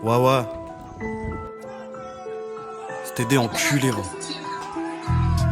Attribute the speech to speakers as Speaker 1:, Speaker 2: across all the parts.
Speaker 1: Ouais, ouais. C'était des enculés, ouais.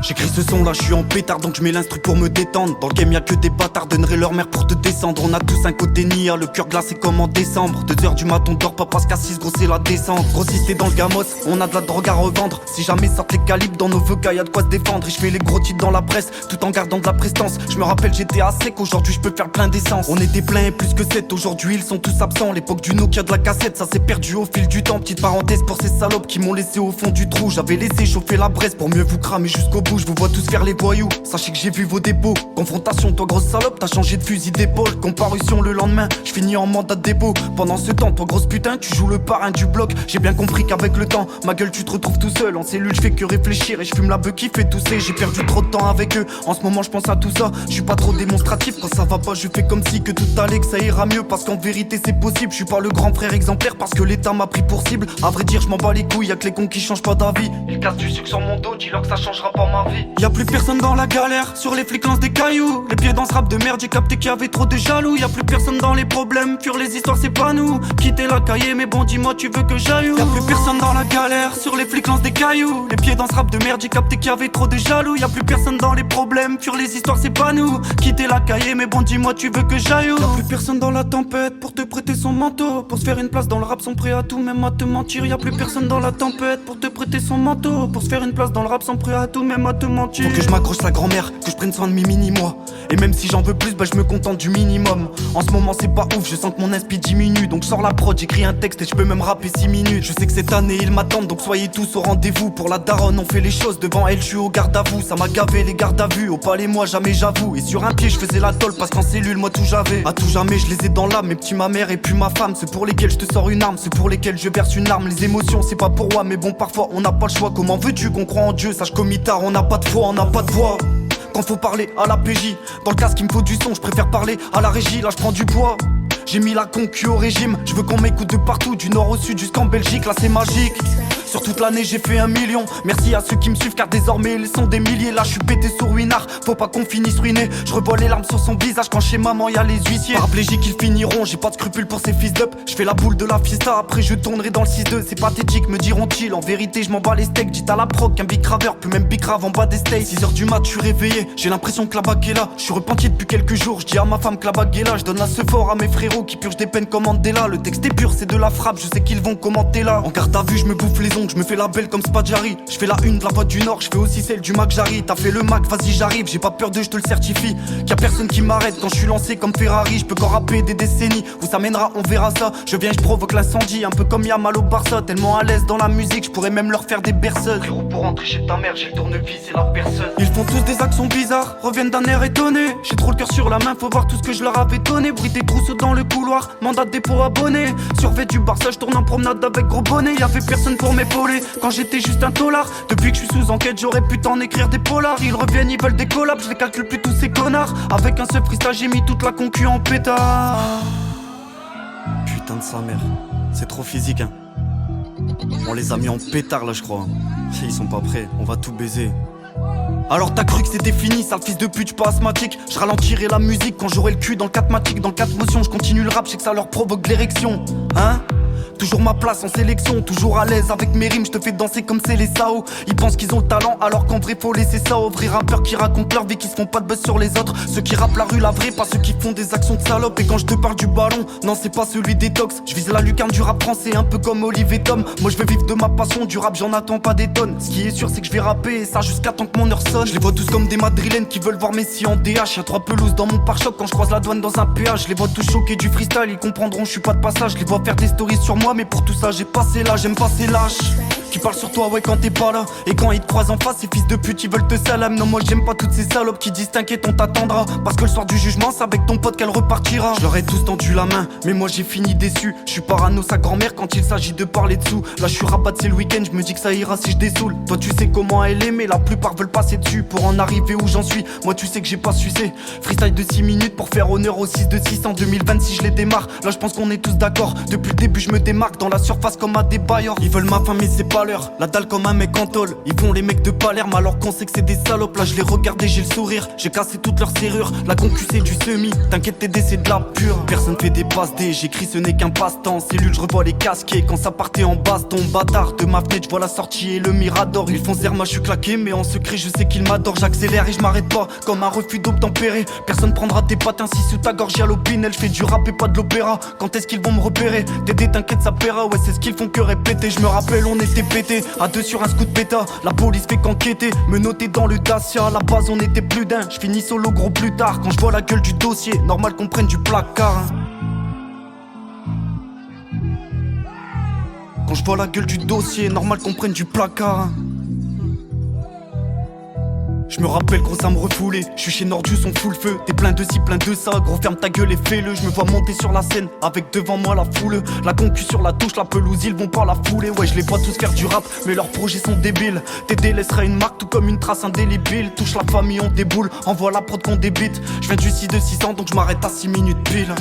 Speaker 1: J'écris ce son là, je suis en pétard donc je mets l'instru pour me détendre. Dans le game y'a que des bâtards, donneraient leur mère pour te descendre. On a tous un côté nia, le cœur glacé comme en décembre. 2h du matin on dort pas parce qu'à 6 gros c'est la descente. Grossiste dans le gamos, on a de la drogue à revendre. Si jamais sortent les calibres dans nos VK y'a de quoi se défendre. Et je fais les gros titres dans la presse, tout en gardant de la prestance. Je me rappelle j'étais à sec, aujourd'hui je peux faire plein d'essence. On était plein et plus que 7, aujourd'hui ils sont tous absents. L'époque du Nokia de la cassette, ça s'est perdu au fil du temps. Petite parenthèse pour ces salopes qui m'ont laissé au fond du trou. J'avais laissé chauffer la braise pour mieux vous cramer jusqu'au bout. Je vous vois tous faire les voyous, sachez que j'ai vu vos dépôts. Confrontation, toi grosse salope, t'as changé de fusil d'épaule. Comparution le lendemain, je finis en mandat de dépôt. Pendant ce temps, toi grosse putain, tu joues le parrain du bloc. J'ai bien compris qu'avec le temps, ma gueule tu te retrouves tout seul. En cellule, je fais que réfléchir et je fume la beuh qui fait tousser. J'ai perdu trop de temps avec eux, en ce moment je pense à tout ça. Je suis pas trop démonstratif, quand ça va pas je fais comme si que tout allait, que ça ira mieux. Parce qu'en vérité c'est possible, je suis pas le grand frère exemplaire. Parce que l'état m'a pris pour cible, à vrai dire je m'en bats les couilles. Y'a que les cons qui changent pas d'avis. Ils cassent du sucre sur mon dos, dis-leur que ça changera pas ma vie. Y'a plus personne dans la galère, sur les flics lancent des cailloux. Les pieds dans ce rap de merde, j'ai capté qu'il y avait trop de jaloux. Y'a plus personne dans les problèmes, fuir les histoires c'est pas nous. Quitter la cahier, mais bon dis-moi tu veux que j'aille où? Y'a plus personne dans la galère, sur les flics lancent des cailloux. Les pieds dans ce rap de merde, j'ai capté qu'il y avait trop de jaloux. Y'a plus personne dans les problèmes, fuir les histoires c'est pas nous. Quitter la cahier, mais bon dis-moi tu veux que j'aille où? Y'a plus personne dans la tempête pour te prêter son manteau. Pour se faire une place dans le rap sont prêts à tout, même à te mentir. Y'a plus personne dans la tempête pour te prêter son manteau. Pour se faire une place dans le rap sont prêts à tout, même à te mentir. Faut que je m'accroche sa grand-mère, que je prenne soin de mes mini-moi. Et même si j'en veux plus, bah je me contente du minimum. En ce moment c'est pas ouf, je sens que mon inspi diminue. Donc je sors la prod, j'écris un texte et je peux même rapper 6 minutes. Je sais que cette année ils m'attendent, donc soyez tous au rendez-vous. Pour la daronne on fait les choses, devant elle je suis au garde à vous. Ça m'a gavé les gardes à vue, au palais moi jamais j'avoue. Et sur un pied je faisais la tôle parce qu'en cellule moi tout j'avais. À tout jamais je les ai dans l'âme, mes petits ma mère et puis ma femme. Ceux pour lesquels je te sors une arme, ceux pour lesquels je verse une larme. Les émotions c'est pas pour moi, mais bon parfois on n'a pas le choix. Comment veux-tu qu'on croit en Dieu, sache qu'au mitard on n'a pas de foi, on n'a pas de voix. Quand faut parler à la PJ, dans le casque il me faut du son, je préfère parler à la régie, là je prends du poids. J'ai mis la concu au régime, je veux qu'on m'écoute de partout, du nord au sud jusqu'en Belgique, là c'est magique. Sur toute l'année j'ai fait 1 million. Merci à ceux qui me suivent car désormais ils sont des milliers. Là je suis pété sur Ruinard, faut pas qu'on finisse ruiné. Je revois les larmes sur son visage quand chez maman y'a les huissiers. Paraplégiques ils finiront, j'ai pas de scrupules pour ces fils d'up. Je fais la boule de la fiesta, après je tournerai dans le 6-2. C'est pathétique me diront-ils, en vérité je m'en bats les steaks. Dites à la proc qu'un big craveur peut même big crave en bas des states. 6h du mat je suis réveillé, j'ai l'impression que la bague est là. Je suis repenti depuis quelques jours, je dis à ma femme que la bague est là. Je donne la fort à mes frérots qui purgent des peines comme Mandela. Le texte est pur, c'est de la frappe, je sais qu'ils vont commenter là. En garde à vue je me bouffe les ongles, je me fais la belle comme Spadjari. Je fais la une de la voix du Nord, je fais aussi celle du Mac Jarry. T'as fait le Mac, vas-y j'arrive, j'ai pas peur de, je te le certifie. Y'a personne qui m'arrête quand je suis lancé comme Ferrari. Je peux qu'en rapper des décennies, où ça mènera on verra ça. Je viens, je provoque l'incendie, un peu comme Yamal au Barça. Tellement à l'aise dans la musique, je pourrais même leur faire des berceuses. Frérot pour rentrer chez ta mère, j'ai le tournevis et la personne. Ils font tous des actions bizarres, reviennent d'un air étonné. J'ai trop le cœur sur la main, faut voir tout ce que je leur avais donné. Bruit des trousseaux dans le couloir, mandat de dépôt abonné. Survêt du Barça, je tourne en promenade avec gros bonnet. Y'avait personne pour m'épauler, quand j'étais juste un tolard. Depuis que je suis sous enquête, j'aurais pu t'en écrire des polars. Ils reviennent, ils veulent des collabs, je les calcule plus tous ces connards. Avec un seul freestyle, j'ai mis toute la concu en pétard. Putain de sa mère, c'est trop physique hein. On les a mis en pétard là je crois. Ils sont pas prêts, on va tout baiser. Alors t'as cru que c'était fini, sale fils de pute, j'suis pas asthmatique. Je ralentirai la musique quand j'aurai le cul dans le 4 matic. Dans le 4 motion, je continue le rap, je sais que ça leur provoque de l'érection. Hein? Toujours ma place en sélection, toujours à l'aise avec mes rimes, je te fais danser comme c'est les Sao. Ils pensent qu'ils ont le talent alors qu'en vrai faut laisser ça aux vrais rappeurs qui racontent leur vie, qui se font pas de buzz sur les autres. Ceux qui rappent la rue la vraie, pas ceux qui font des actions de salope. Et quand je te parle du ballon, non c'est pas celui des tox. Je vise la lucarne du rap français un peu comme Olive et Tom. Moi je veux vivre de ma passion, du rap j'en attends pas des tonnes. Ce qui est sûr c'est que je vais rapper et ça jusqu'à temps que mon heure sonne. Je les vois tous comme des madrilènes qui veulent voir Messi en DH. Y'a 3 pelouses dans mon pare-choc quand je croise la douane dans un péage. Je les vois tous choqués du freestyle, ils comprendront je suis pas de passage. Je les vois faire des stories sur moi mais pour tout ça j'ai passé là, j'aime pas ces lâches qui parlent sur toi ouais quand t'es pas là. Et quand ils te croisent en face, ces fils de pute ils veulent te salam. Non moi j'aime pas toutes ces salopes qui disent t'inquiète on t'attendra. Parce que le soir du jugement c'est avec ton pote qu'elle repartira. Je leur ai tous tendu la main mais moi j'ai fini déçu. Je suis parano sa grand-mère quand il s'agit de parler dessous. Là je suis rabat c'est le week-end, je me dis que ça ira si je dessoule. Toi tu sais comment elle est mais la plupart veulent passer dessus. Pour en arriver où j'en suis, moi tu sais que j'ai pas sucé. Freestyle de 6 minutes pour faire honneur au 6 de 6 en 2026 je les démarre. Là je pense qu'on est tous d'accord, depuis le début je me démarque dans la surface comme à des bailleurs. Ils veulent ma femme mais c'est pas pas l'heure. La dalle comme un mec en tôle. Ils font les mecs de Palerme alors qu'on sait que c'est des salopes. Là je les regardais, j'ai le sourire. J'ai cassé toutes leurs serrures. La concu c'est du semi. T'inquiète TD c'est de la pure. Personne fait des passes D. J'écris ce n'est qu'un passe-temps. Cellule je revois les casquets. Quand ça partait en baston. Bâtard de ma fenêtre je vois la sortie et le mirador. Ils font zerma je suis claqué mais en secret je sais qu'ils m'adorent. J'accélère et je m'arrête pas. Comme un refus d'obtempérer. Personne prendra tes patins si sous ta gorge y'a l'opinel. Je fais du rap et pas de l'opéra. Quand est-ce qu'ils vont me repérer? Dédé t'inquiète ça paiera. Ouais c'est ce qu'ils font que répéter. Je me rappelle on était pété. À deux sur un scoot bêta. La police fait qu'enquêter. Me noter dans le Dacia. À la base on était plus d'un. Je finis solo gros plus tard. Quand je vois la gueule du dossier. Normal qu'on prenne du placard hein. Quand je vois la gueule du dossier. Normal qu'on prenne du placard hein. Je me rappelle gros ça me refoulait. Je suis chez Nordjus on fout le feu. T'es plein de ci plein de ça. Gros ferme ta gueule et fais-le. Je me vois monter sur la scène avec devant moi la foule. La concu sur la touche, la pelouse ils vont pas la fouler. Ouais je les vois tous faire du rap mais leurs projets sont débiles. TD laissera une marque tout comme une trace indélébile. Touche la famille on déboule. Envoie la prod qu'on débite. Je viens du 6 de 600 donc je m'arrête à 6 minutes pile.